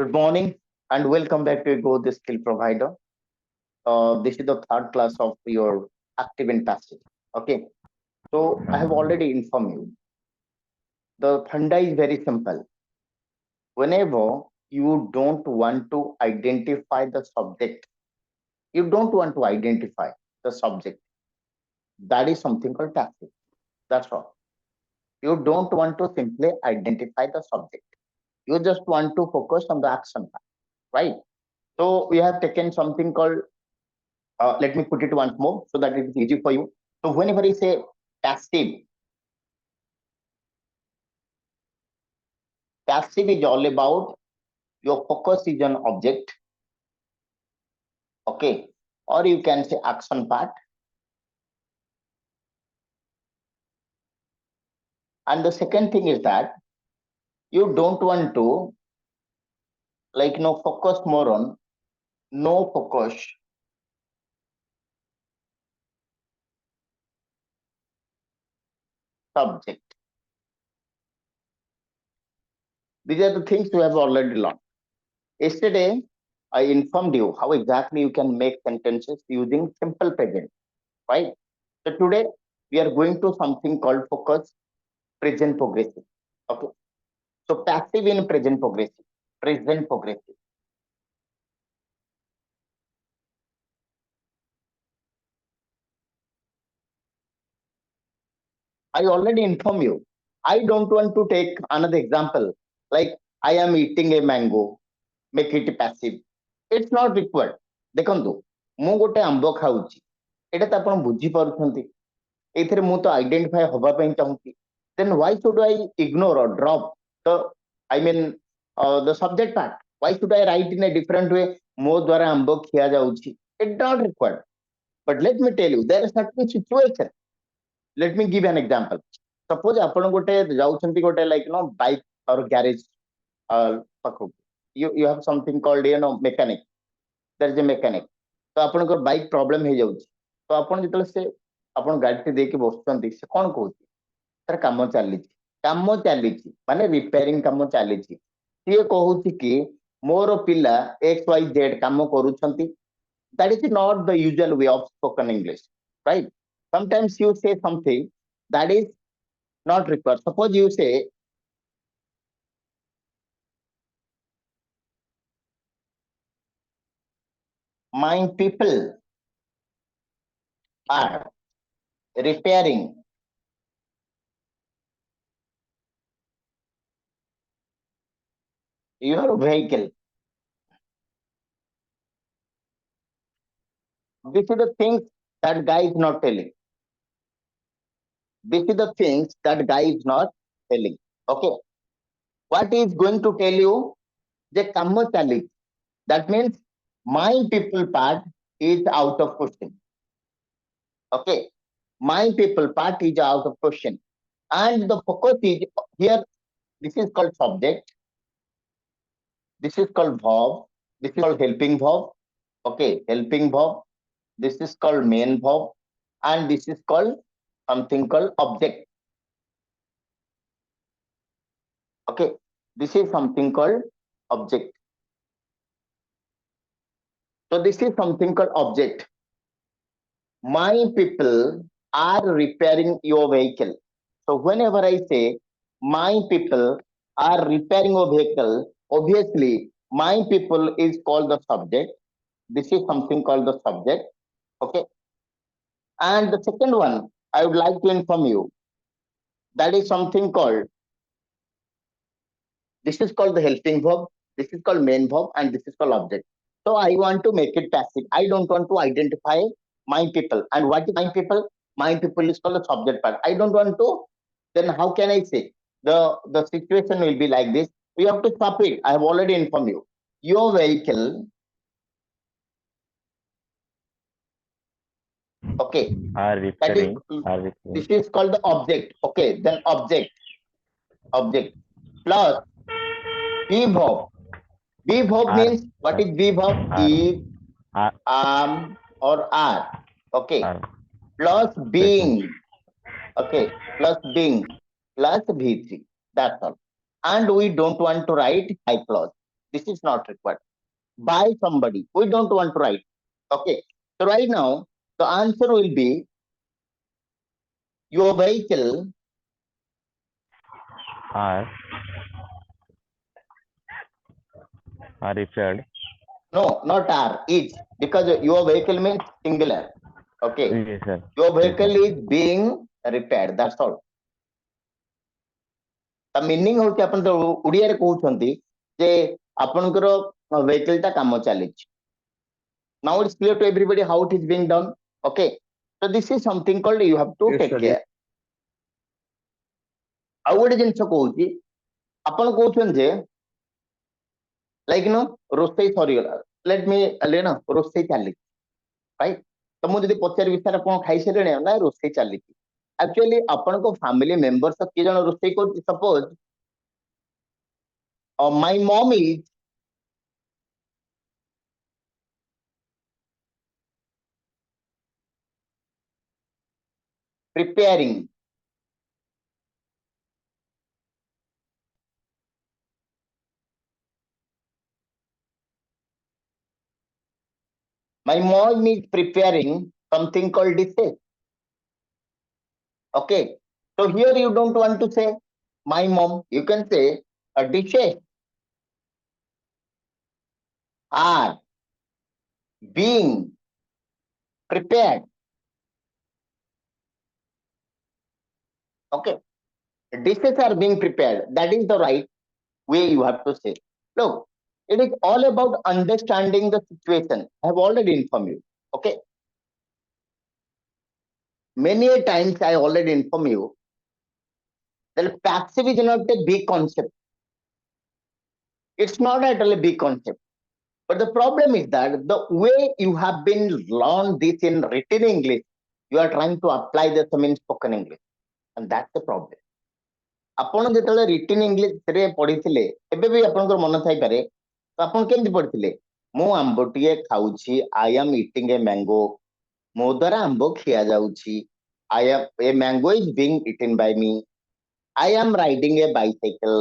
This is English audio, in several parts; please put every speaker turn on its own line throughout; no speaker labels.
Good morning and welcome back to Go the Skill Provider. This is the third class of your active and passive. Okay, so I have already informed you. The funda is very simple. Whenever you don't want to identify the subject, you don't want to identify the subject. That is something called passive. That's all. You don't want to simply identify the subject. You just want to focus on the action part, right? So we have taken something called let me put it once more so that it is easy for you. So whenever you say passive, passive is all about your focus is on object, okay, or you can say action part. And the second thing is that you don't want to focus more on no focus subject. These are the things you have already learned. Yesterday, I informed you how exactly you can make sentences using simple present, right? So today we are going to something called focus present progressive. Okay. So passive in present progressive. Present progressive. I already inform you. I don't want to take another example. Like I am eating a mango. Make it passive. It's not required. ଦେଖନ୍ତୁ ମୁଁ ଗୋଟେ ଆମ୍ବ ଖାଉଛି ଏଇଟା ତ ଆପଣ ବୁଝିପାରୁଛନ୍ତି ଏଇଥିରେ ମୁଁ ତ ଆଇଡେଣ୍ଟିଫାଏ ହବା ପାଇଁ ଚାହୁଁଛି then why should I ignore or drop the I mean the subject part? Why should I write in a different way? ମୋ ଦ୍ୱାରା ଆମ୍ବ ଖିଆ ଯାଉଛି. It's not required. But let me tell you, there is certain situation. Let me give an example. Suppose ଆପଣ ଗୋଟେ ଯାଉଛନ୍ତି ଗୋଟେ bike or garage ପାଖକୁ. You have something called mechanic. There is a mechanic. ତ ଆପଣଙ୍କର bike problem ହେଇଯାଉଛି. ତ ଆପଣ ଯେତେବେଳେ ସେ ଆପଣ ଗାଡିଟି ଦେଇକି ବସୁଛନ୍ତି ସେ କଣ କହୁଛି ତାର କାମ ଚାଲିଛି ମାନେ ରିପେୟାରିଂ କାମ ଚାଲିଛି ସିଏ କହୁଛି କି ମୋର ପିଲା XYZ କାମ କରୁଛନ୍ତି. That is not the usual way of spoken English, right? Sometimes you say something that is not required. Suppose you say my people are repairing your vehicle. This is the things that guy is not telling. This is the things that guy is not telling. Okay. What is going to tell you? The kamo chali. That means my people part is out of question. Okay. My people part is out of question. And the focus is here. This is called subject. This is called verb. This is called helping verb. Okay. Helping verb. This is called main verb. And this is called something called object. Okay. This is something called object. So this is something called object. My people are repairing your vehicle. So whenever I say my people are repairing your vehicle, obviously my people is called the subject. This is something called the subject. Okay. And the second one, I would like to inform you that is something called, this is called the helping verb, this is called main verb, and this is called object. So I want to make it passive. I don't want to identify my people. And what is my people? My people is called the subject part. I don't want to, then how can I say? The situation will be like this. We have to stop it. I have already informed you. Your vehicle, okay,
Are
that is,
repairing.
this is called the object. Okay, then object plus be verb. Be verb
Are
means what is be verb? Is,
are
or are. Okay.
are
Plus
present.
being. Okay. Plus being. Plus V3. That's all. And we don't want to write I clause. This is not required. By somebody. We don't want to write. Okay. So right now, the answer will be your vehicle
are repaired.
no, not are, is, because your vehicle means singular. Okay.
Yes, sir.
Your
Yes,
vehicle
sir.
is being repaired. That's all. ତା meaning ହଉଛି ଆପଣ ତ ଓଡିଆରେ କହୁଛନ୍ତି ଯେ ଆପଣଙ୍କର vehicle ଟା କାମ ଚାଲିଛି. Now it's clear to everybody how it is being done. Okay. So this is something called you have to
Yes,
take
sir.
care. ଆଉ ଗୋଟେ ଜିନିଷ କହୁଛି ଆପଣ କହୁଛନ୍ତି ଯେ ଲାଇକ୍ ନ ରୋଷେଇ ସରିଗଲା, ଲେଟ୍ ମି ନା ରୋଷେଇ ଚାଲିଛି, ରାଇଟ୍? ତ ମୁଁ ଯଦି ପଚାରିବି ସାର୍ ଆପଣ ଖାଇସାରିଲେଣି ନା ରୋଷେଇ ଚାଲିଛି, ଆକ୍ଚୁଆଲି ଆପଣଙ୍କ ଫ୍ୟାମିଲି ମେମ୍ବର୍ସ କିଏ ଜଣ ରୋଷେଇ କରୁଛି, suppose my mom is preparing my mom is preparing something called dishes. Okay, so here you don't want to say my mom, you can say dishes are being prepared. Okay, dishes are being prepared, that is the right way you have to say. Look, it is all about understanding the situation. I have already informed you. Okay, many a times I already inform you that passive is not a big concept. It's not at all a big concept. But the problem is that the way you have been learned this in written English, you are trying to apply the same in spoken English. And that's the problem. ଆପଣ ଯେତେବେଳେ written ଇଂଲିଶରେ ପଢିଥିଲେ, ଏବେ ବି ଆପଣଙ୍କର ମନ ଥାଇପାରେ, ତ ଆପଣ କେମିତି ପଢିଥିଲେ? ମୁଁ ଆମ୍ବଟିଏ ଖାଉଛି, I am eating a mango, ମୋ ଦ୍ୱାରା ଆମ୍ବ ଖିଆ ଯାଉଛି, a mango is being eaten by me, I am riding a bicycle,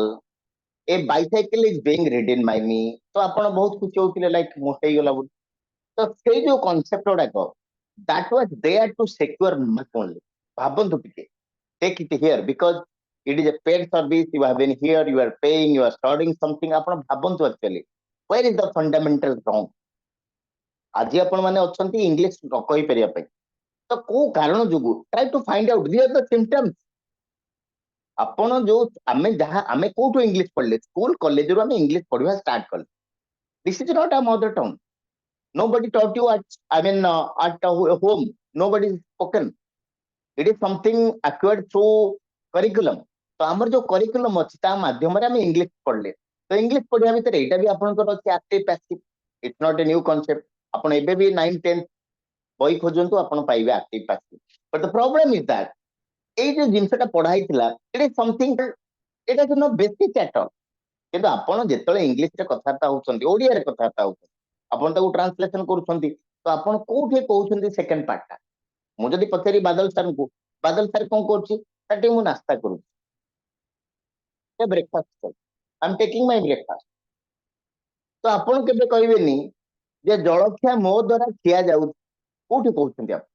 a bicycle is being ridden by me. ତ ଆପଣ ବହୁତ ଖୁସି ହଉଥିଲେ, ଲାଇକ୍ ମୋ ହେଇଗଲା ବୋଲି. ତ ସେଇ ଯୋଉ କନସେପ୍ଟ ଗୁଡାକ, that was there to secure mark only. ଭାବନ୍ତୁ ଟିକେ, take it here because it is a paid service, you have been here, you are paying, you are studying something. ଆପଣ ଭାବନ୍ତୁ actually where is the fundamental wrong? ଆଜି ଆପଣ ମାନେ ଅଛନ୍ତି English କହିପାରିବା ପାଇଁ, ତ କୋଉ କାରଣ ଯୋଗୁ try to find out these are the symptoms. ଆପଣ ଯୋଉ ଆମେ କୋଉଠୁ ଇଂଲିଶ ପଢିଲେ, ସ୍କୁଲ କଲେଜରୁ ଆମେ ଇଂଲିଶ ପଢିବା ଷ୍ଟାର୍ଟ କଲେ. This is not our mother tongue. Nobody taught you at home. Nobody spoken. It is something acquired through curriculum. तो ଆମର ଯୋଉ curriculum ଅଛି ତା ମାଧ୍ୟମରେ ଆମେ ଇଂଲିଶ ପଢିଲେ. ତ ଇଂଲିଶ ପଢିବା ଭିତରେ ଏଇଟା ବି ଆପଣଙ୍କର ଅଛି active passive. It's not a new concept. ଆପଣ ଏବେ ବି 9 10 ବହି ଖୋଜନ୍ତୁ, ଆପଣ ପାଇବେ active passive. But the problem is that ଏଇ ଯୋଉ ଜିନିଷଟା ପଢା ହେଇଥିଲା, it is something, it is no basic at all. କିନ୍ତୁ ଆପଣ ଯେତେବେଳେ ଇଂଲିଶରେ କଥାବାର୍ତ୍ତା ହଉଛନ୍ତି, ଓଡିଆରେ କଥାବାର୍ତ୍ତା ହଉଛନ୍ତି, ଆପଣ ତାକୁ ଟ୍ରାନ୍ସଲେସନ କରୁଛନ୍ତି, ତ ଆପଣ କୋଉଠି କହୁଛନ୍ତି ସେକେଣ୍ଡ ପାର୍ଟଟା? ମୁଁ ଯଦି ପଚାରି ବାଦଲ ସାର୍ଙ୍କୁ, ବାଦଲ ସାର୍ କଣ କରୁଛି, ସେଠି ମୁଁ ନାସ୍ତା କରୁଛି, breakfast, I M taking my breakfast. ତ ଆପଣ କେବେ କହିବେନି ଯେ ଜଳଖିଆ ମୋ ଦ୍ୱାରା ଖିଆ ଯାଉଛି, କୋଉଠି କହୁଛନ୍ତି ଆପଣ?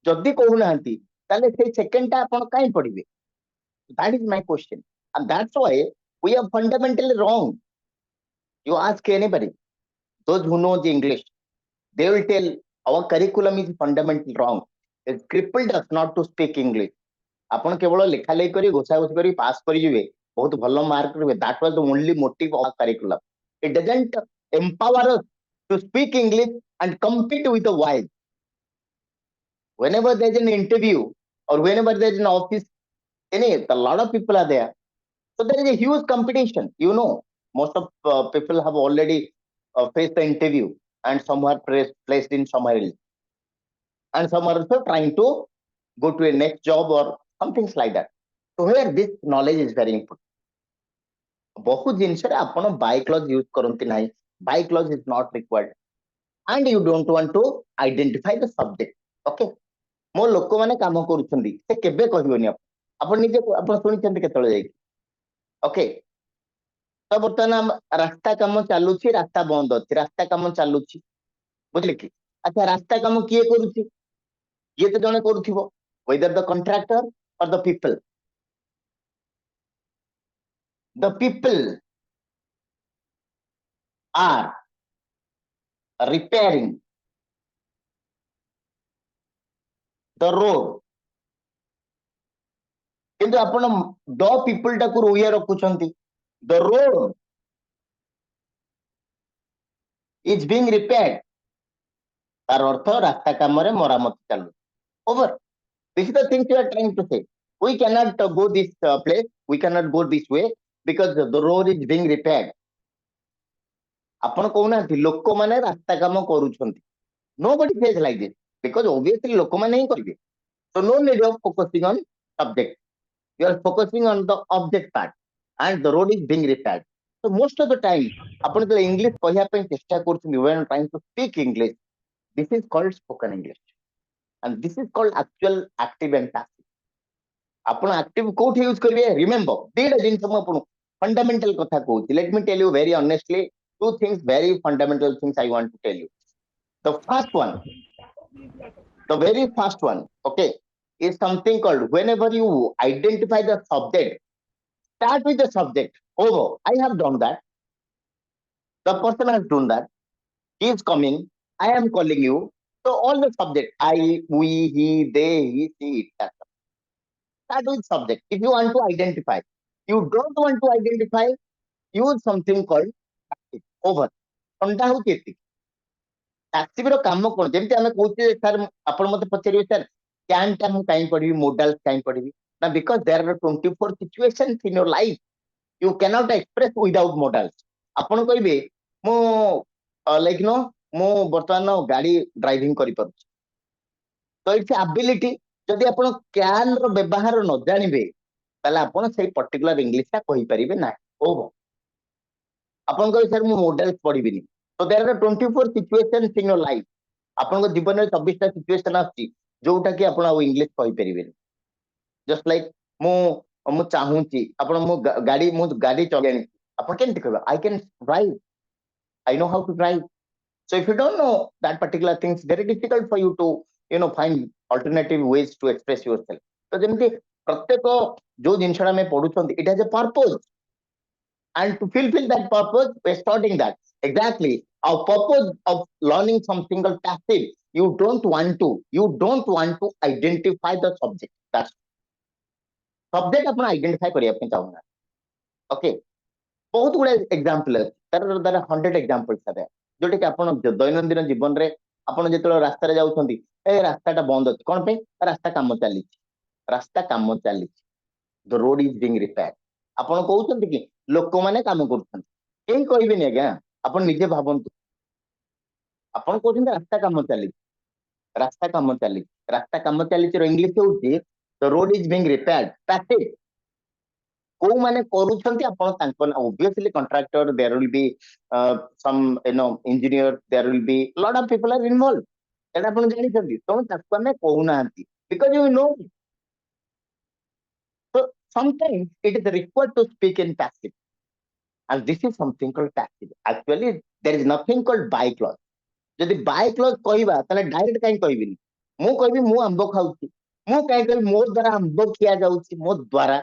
ଯଦି କହୁନାହାନ୍ତି ତାହେଲେ ସେଇ ସେକେଣ୍ଡଟା ଆପଣ କାହିଁ ପଢିବେ? That is my question. And that's why we are fundamentally wrong. You ask anybody, those who know the English, they will tell our curriculum is fundamentally wrong. It crippled us not to speak English. ଆପଣ କେବଳ ଲେଖା ଲେଖି କରି ଘୋଷା ଘୋଷି କରି pass କରିଯିବେ, ବହୁତ ଭଲ mark କରିବେ, that was the only motive of our curriculum. It doesn't empower us to speak English and compete with the world. Whenever there's an interview or whenever there's an office, a lot of people are there. So there is a huge competition. You know, most of people have already faced the interview and some are placed in somewhere else. And some are also trying to go to a next job or something like that. So here this knowledge is very important. ବହୁତ ଜିନିଷରେ ଆପଣ by clause use କରନ୍ତି ନାହିଁ. By clause is not required. And you don't want to identify the subject. Okay. ମୋ ଲୋକମାନେ କାମ କରୁଛନ୍ତି, ସେ କେବେ କହିବନି ଆପଣ ନିଜେ, ଆପଣ ଶୁଣିଛନ୍ତି କେତେବେଳେ ଯାଇକି? ଓକେ, ତ तो बर्तमान रास्ता काम चालू रास्ता बंद अच्छी रास्ता काम चालू बुझे कि अच्छा रास्ता काम किए करुच्ची ये तो जने करुथिबो whether the contractor or the people are repairing the road किंतु आपण द पीपल टाकू रोइया रखुचंती the road is being repaired तार अर्थ रास्ता काम रे मरामत चालू over this is the thing you are trying to say we cannot go this place we cannot go this way because the road is being repaired आपण कहूना लोक माने रास्ता काम करूछंती nobody says like this because obviously लोक माने ही करिवे so no need of focusing on subject you are focusing on the object part and the road is being repaired so most of the time आपण जो English कहया पे चेष्टा करछन when trying to speak english this is called spoken english and this is called actual active and passive आपण active कोठ use करिवे remember दीड जिंस म आपण फंडामेंटल कथा कहूची let me tell you very honestly two things very fundamental things I want to tell you the first one the very first one okay is something called whenever you identify the subject start with the subject over I have done that the person has done that he is coming I am calling you so all the subject I we he they he she etc start with subject if you want to identify you don't want to identify use something called passive over ଥଣ୍ଡା ହଉଛି ଏତିକି passive ର କାମ କଣ ଯେମିତି ଆମେ କହୁଛେ sir ଆପଣ ମତେ ପଚାରିବେ ସାର୍ can ଟା ମୁଁ କାଇଁ ପଢିବି modals କାଇଁ ପଢିବି ନା because there are 24 situations in your life you cannot express without modals ଆପଣ କହିବେ ମୁଁ like no ମୁଁ ବର୍ତ୍ତମାନ ଗାଡି ଡ୍ରାଇଭିଂ କରିପାରୁଛି ତ ଇଟ୍ସ ଆବିଲିଟି ଯଦି ଆପଣ can ର ବ୍ୟବହାର ନ ଜାଣିବେ ତାହେଲେ ଆପଣ ସେଇ ପର୍ଟିକୁଲାର ଇଂଲିଶ ଟା କହିପାରିବେ ନାହିଁ ଓହୋ ଆପଣ କହିବେ ସାର୍ ମୁଁ modals ପଢିବିନି so there are 24 situations in your life ଆପଣଙ୍କ ଜୀବନରେ 24ଟା ସିଚୁଏସନ ଆସୁଛି ଯୋଉଟା କି ଆପଣ ଆଉ ଇଂଲିଶ କହିପାରିବେନି just like ମୁଁ ମୁଁ ଚାହୁଁଛି ଆପଣ ମୁଁ ଗାଡି ଚଲେଇନି ଆପଣ କେମିତି କହିବେ I can drive I know how to drive so if you don't know that particular thing it's very difficult for you to find alternative ways to express yourself ତ ଯେମିତି ପ୍ରତ୍ୟେକ ଯୋଉ ଜିନିଷଟା ଆମେ ପଢୁଛନ୍ତି it has a purpose and to fulfill that purpose we're starting that exactly our purpose of learning something called passive you don't want to identify the subject that's subject ଆପଣ identify କରିବା ପାଇଁ ଚାହୁଁନା ଓକେ ବହୁତ ଗୁଡେ example ଅଛି ତାର 100 example sir ଯୋଉଟା କି ଆପଣ ଦୈନନ୍ଦିନ ଜୀବନରେ ଆପଣ ଯେତେବେଳେ ରାସ୍ତାରେ ଯାଉଛନ୍ତି ଏ ରାସ୍ତାଟା ବନ୍ଦ ଅଛି କଣ ପାଇଁ ରାସ୍ତା କାମ ଚାଲିଛି the road is being repaired ଆପଣ କହୁଛନ୍ତି କି ଲୋକମାନେ କାମ କରୁଛନ୍ତି କେହି କହିବେନି ଆଜ୍ଞା ଆପଣ ନିଜେ ଭାବନ୍ତୁ ଆପଣ କହୁଛନ୍ତି ରାସ୍ତା କାମ ଚାଲିଛି ଇଂଲିଶ ହଉଛି the road is being repaired passive କୋଉ ମାନେ କରୁଛନ୍ତି ଆପଣ ତାଙ୍କ obviously contractor there will be some engineer there will be lot of people are involved ଏଟା ଆପଣ ଜାଣିଛନ୍ତି ତେଣୁ ତାକୁ ଆମେ କହୁନାହାନ୍ତି because you know so sometimes it is required to speak in passive and this is something called passive actually there is nothing called by clause ଯଦି by clause କହିବା ତାହେଲେ direct କାଇଁ କହିବିନି ମୁଁ କହିବି ମୁଁ ଆମ୍ବ ଖାଉଛି ମୁଁ କାଇଁ କହିବି ମୋ ଦ୍ୱାରା ଆମ୍ବ ଖିଆ ଯାଉଛି ମୋ ଦ୍ୱାରା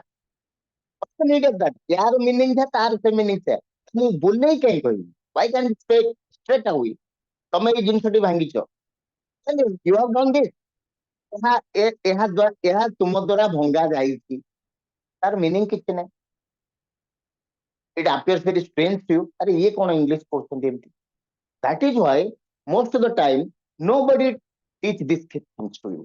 यार मीनिंग था तार से मीनिंग से ମୁଁ ବୁଲେଇ କାଇଁ କହିବି why can't say straight away ତମେ ଏଇ ଜିନିଷଟି ଭାଙ୍ଗିଛ you have done this ଏହା ତୁମ ଦ୍ୱାରା ଭଙ୍ଗା ଯାଇଛି ତାର ମିନିଂ କିଛି ନାହିଁ it appears very strange to you ଆରେ ଇଏ କଣ ଇଂଲିଶ କହୁଛନ୍ତି ଏମିତି that is why most of the time nobody teach this things to you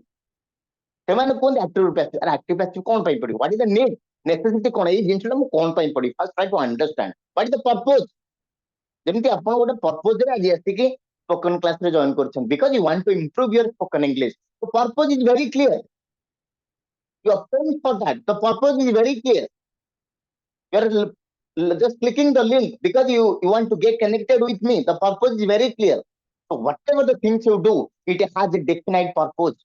ସେମାନେ କୁହନ୍ତି active passive ଆରେ active passive କଣ ପାଇଁ ପଡିବ what is the need necessity କଣ ଏଇ ଜିନିଷଟା ମୁଁ କଣ ପାଇଁ ପଡିବି first try to understand what is the purpose ଯେମିତି ଆପଣ ଗୋଟେ purpose ରେ ଆଜି ଆସିକି spoken class ରେ join କରିଛନ୍ତି because you want to improve your spoken English the purpose is very clear you are paying for that the purpose is very clear you are just clicking the link because you want to get connected with me the purpose is very clear so whatever the things you do it has a definite purpose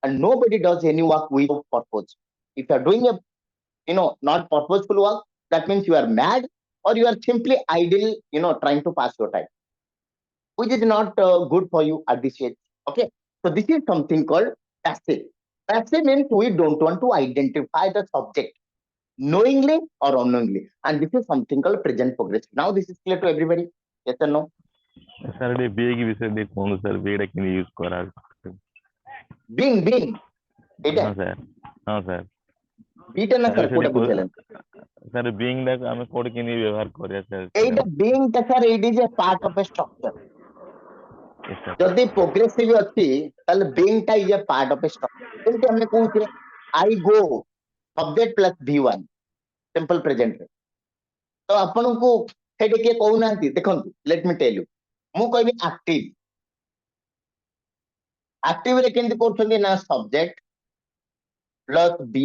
and nobody does any work without purpose if you are doing a not purposeful work that means you are mad or you are simply idle, trying to pass your time, which is not good for you at this age. Okay, so this is something called passive. Passive means we don't want to identify the subject knowingly or unknowingly, and this is something called present progressive. Now this is clear to everybody? Yes or no?
Sir ये B की विषय दे कौन sir बेड़ा के use करा
being ଏଇଟା
हाँ sir हाँ सर
ବିଟା ନା
सर
ସାର୍ କୋଉଟା ବୁଝିହେଲାନି?
सर बीइंग दा ଆମେ କୋड କେନି ବ୍ୟବହାର କରିବା सर
ଏଇଟା being ଟା sir it is a part of a structure. ଯଦି ପ୍ରୋଗ୍ରେସିଭ ଅଛି ତାହେଲେ being ଟା is a part of a structure. ଯେମିତି ଆମେ କହୁଛେ I go subject plus V1 simple present ରେ, ତ ଆପଣଙ୍କୁ ସେଇଠି କିଏ କହୁନାହାନ୍ତି? ଦେଖନ୍ତୁ, let me tell you, ମୁଁ କହିବି active. active ରେ କେମିତି କରୁଛନ୍ତି ନା subject plus B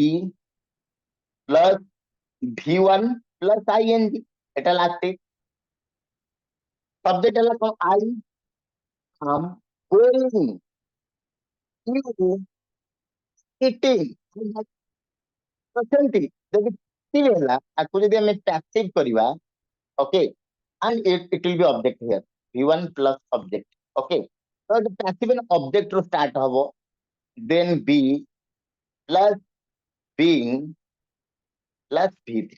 plus V1 plus ing, ଏଟା ହେଲା active. subject ହେଲା କଣ? I am going, you eating. ସେମିତି ଯଦି passive ହେଲା, ତାକୁ ଯଦି ଆମେ passive କରିବା, okay, and it will be object here, V1 plus object. Okay, so the passive and object ରୁ start ହବ, then B plus being plus V3.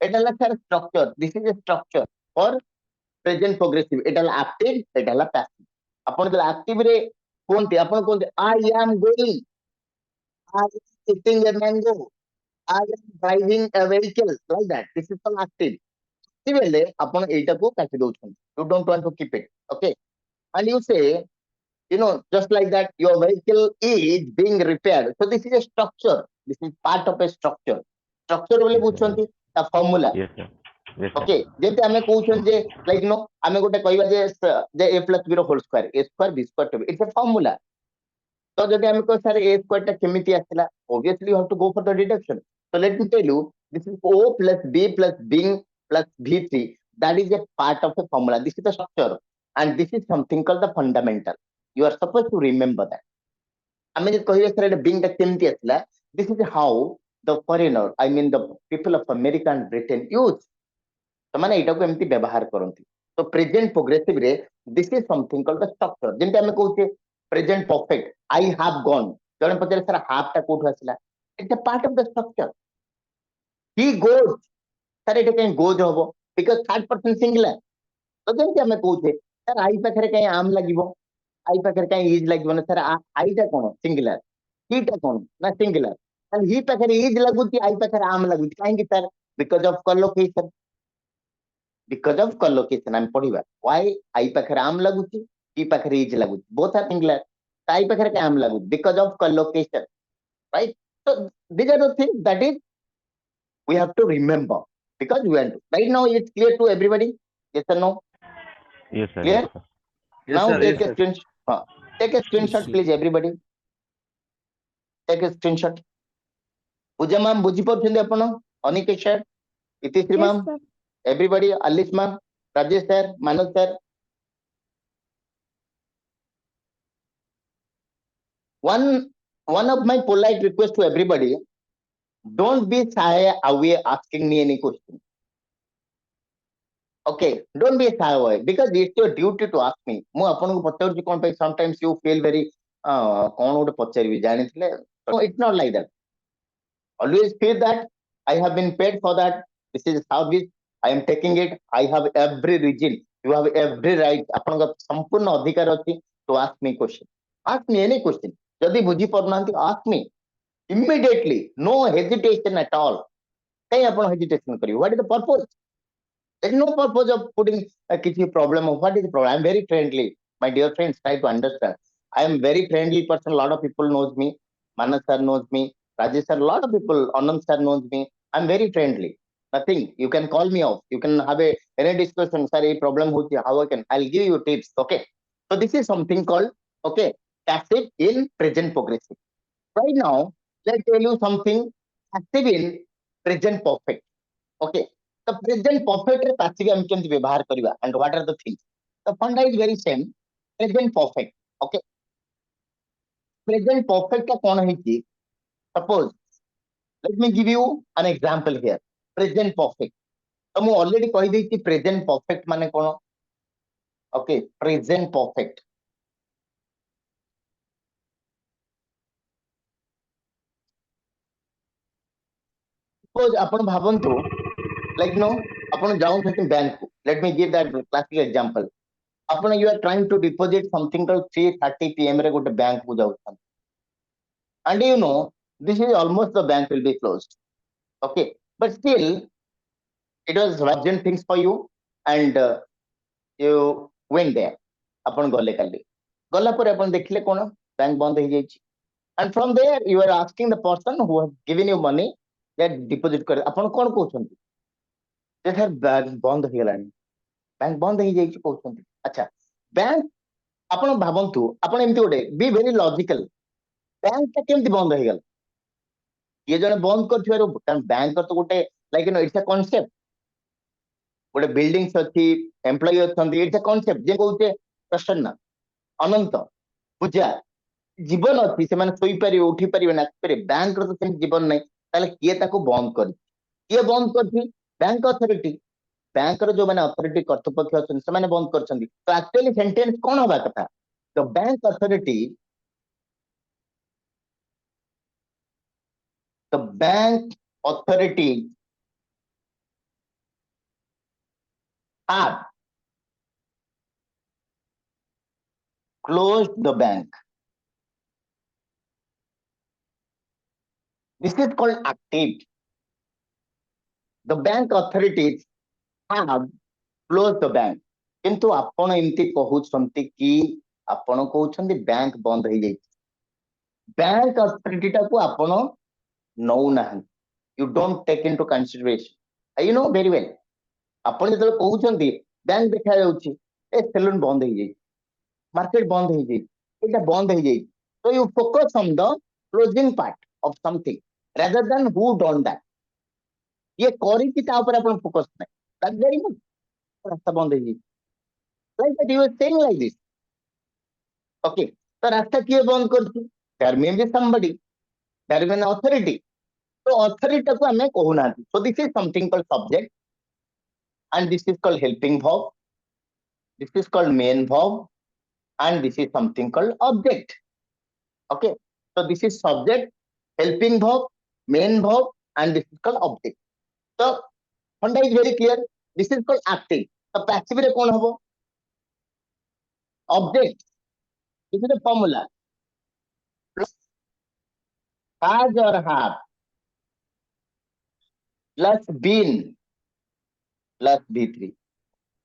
এটা ହେଲା ତାର structure. This is a structure for present progressive. এটা ହେଲା active, এটা ହେଲା passive. ଆପଣ ଯେତେବେଳେ active ରେ କୁହନ୍ତି, ଆପଣ କୁହନ୍ତି I am going, I am eating a mango, I am driving a vehicle, like that. This is called active. ବେଲେ ଆପଣ ଏଇଟାକୁ କାଟି ଦଉଛନ୍ତି. You don't want to keep it. Okay, and you say, just like that, your vehicle is being repaired. So this is a structure. This is part of a structure. Structure ବୋଲି ବୁଝୁଛନ୍ତି ତା formula. Okay, ଯେମିତି ଆମେ କହୁଛନ୍ତି ଯେ like ଆମେ ଗୋଟେ କହିବା ଯେ a plus b ର whole square, a square b square to b, it's a formula. ତ ଯଦି ଆମେ କହିବା ସାର୍ a square ଟା କେମିତି ଆସିଲା, obviously you have to go for the deduction. So let me tell you, this is o plus b plus being plus v3, that is a part of a formula. This is the structure, and this is something called the fundamental. You are supposed to remember that. ଆମେ ଯଦି କହିବା sir ଏଟା being ଟା କେମିତି ଆସିଲା, this is how the foreigner, I mean the people of America and Britain use, ସେମାନେ ଏଇଟାକୁ ଏମିତି ବ୍ୟବହାର କରନ୍ତି. ତ ପ୍ରେଜେଣ୍ଟ ପ୍ରୋଗ୍ରେସିଭ ରେ this is something called the structure. ଯେମିତି ଆମେ କହୁଛେ present perfect, I have gone, ଜଣେ ପଚାରେ ସାର୍ have ଟା କୋଉଠୁ ଆସିଲା? it's a part of the structure. he goes, sir ଏଇଟା କାଇଁ goes ହବ? because third person singular. ତ ଯେମିତି ଆମେ କହୁଛେ ସାର୍ I ପାଖରେ କାଇଁ am ଲାଗିବ, I ପାଖରେ କାଇଁ is ଲାଗିବନି? ସାର୍ I ଟା କଣ? singular. he ଟା କଣ? ନା singular. and he ପାଖରେ is ଲାଗୁଛି, I ପାଖରେ am ଲାଗୁଛି, କାହିଁକି sir? because of collocation. because of collocation ଆମେ ପଢିବା why I ପାଖରେ am ଲାଗୁଛି, he ପାଖରେ is ଲାଗୁଛି, both are singular. I ପାଖରେ କାଇଁ am ଲାଗୁଛି? because of collocation, right? So these are the things that is we have to remember, because we want to. Right now it's clear to everybody? Yes or no?
Yes sir.
Clear?
Yes sir.
Yes,
Now
sir.
take
Yes,
a
sir.
screenshot. Take a screenshot, please, everybody. Take a screenshot. Puja ma'am ବୁଝିପାରୁଛନ୍ତି ଆପଣ? Aniket sir, Itishree
Yes,
ma'am,
sir.
everybody, Alice ma'am, Rajesh sir, Manas sir. One of my polite request to everybody, don't be shy away asking me any question. Okay, don't be shy away, because it's your duty to ask me. ମୁଁ ଆପଣଙ୍କୁ ପଚାରୁଛି କଣ ପାଇଁ? sometimes you feel very କଣ ଗୋଟେ ପଚାରିବି ଜାଣିଥିଲେ? No, it's not like that. Always feel that I have been paid for that. This is service. I am taking it. I have every reason. You have every right. ଆପଣଙ୍କ ସମ୍ପୂର୍ଣ୍ଣ ଅଧିକାର ଅଛି to ask me question. Ask me any question. ଯଦି ବୁଝି ପାରୁନାହାନ୍ତି, ask me immediately. No hesitation at all. କାଇଁ ଆପଣ hesitation କରିବେ? What is the purpose? There is no purpose of putting କିଛି problem of what is the problem. I am very friendly. My dear friends, try to understand. I am very friendly person. A lot of people knows me. Manas sir knows me. Rajesh sir, a lot of people, Anand sir knows me. I'm very friendly. Nothing. You can call me off. You can have any discussion. Sir, a problem hochi, how I can? I'll give you tips. Okay. So this is something called, okay, passive in present progressive. Right now, let's tell you something active in present perfect. Okay. The present perfect ରେ passive ଆମେ କେମିତି ବ୍ୟବହାର କରିବା, and what are the things? The funda is very same. Present perfect. Okay. Present perfect ଟା କଣ ହେଇଛି? Suppose, let me give you an example here. Present perfect. तो मु ऑलरेडी कहि देछि प्रेजेंट परफेक्ट माने कोन ओके प्रेजेंट परफेक्ट सपोज आपण भाबंतु लाइक नो आपण जाउं छथि बैंक को let me give that classic example आपण you are trying to deposit something called 3:30 PM रे गोटे बैंक को जाउं and you know this is almost the bank will be closed okay but still it was urgent things for you and you went there अपन गले काली गला पर अपन देखले कोन bank बंद हो जाई and from there you are asking the person who has given you money that deposit कर अपन कोन कहउछंती जे sir bank बंद हो गेलानी बैंक बंद हो जाई कहउछंती अच्छा बैंक अपन भाबंतु अपन एमती गोटे बी वेरी लॉजिकल बैंक ता केमती बंद हो गेल ये जने बंद करथिबारो कारण बैंक तो गोटे like no it's a concept गोटे बिल्डिंग्स अछि एम्प्लॉय अछंती इट्स अ कांसेप्ट जे कहउते प्रसन्न अनंत पूजा जीवन अछि से माने सोई पारि उठी पारि ना पारि बैंक रो तो जीवन नै ताले किए ताको बंद कर किए बंद करथि बैंक अथॉरिटी बैंक रो जो माने अथॉरिटी कर्तृपक्ष अछन से माने बंद करछंती तो एक्चुअली सेंटेंस कोन होबा कथा the bank authority the bank authority have closed the bank. This is called active. The bank authorities have closed the bank. किंतु आपण एमती कहउछंती कि आपण कहउछंती बैंक बंद हो जाई बैंक अथॉरिटी टा को आपण नौ ना you don't take into consideration you know very well आपण जतले कहउछंती बैंक देखा जाउची ए सेलून बंद हो जाई मार्केट बंद हो जाई एटा बंद हो जाई so you focus on the closing part of something rather than who done that ये करी कि ता ऊपर अपन फोकस नै that's very good रास्ता बंद हो जाई like that you are saying like this okay तो रास्ता किए बंद करछि there may be somebody there may be an authority तो authority को हमें कहूना so this is something called subject and this is called helping verb this is called main verb and this is something called object okay so this is subject helping verb main verb and this is called object so Honda is very clear this is called acting so passive रे कोन हबो object this is a formula plus has or have plus been plus b3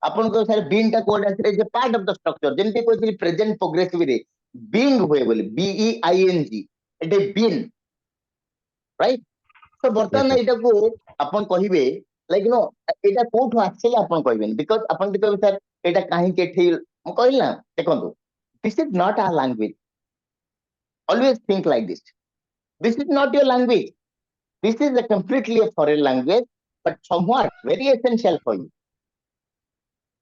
अपन को सारे been टा code आसे जे part of the structure जेंति कोइ present progressive रे बीइंग हुए बोले B E I N G it is been right तो बर्तमान
Yes,
एटा को अपन कहिबे like no Etah Kotho आछले upon कहिबेन because अपन कहबे सर एटा काहे के ठेल म कहिल ना देखंतु this is not our language always think like this is not your language this is a completely a foreign language but somewhat very essential for you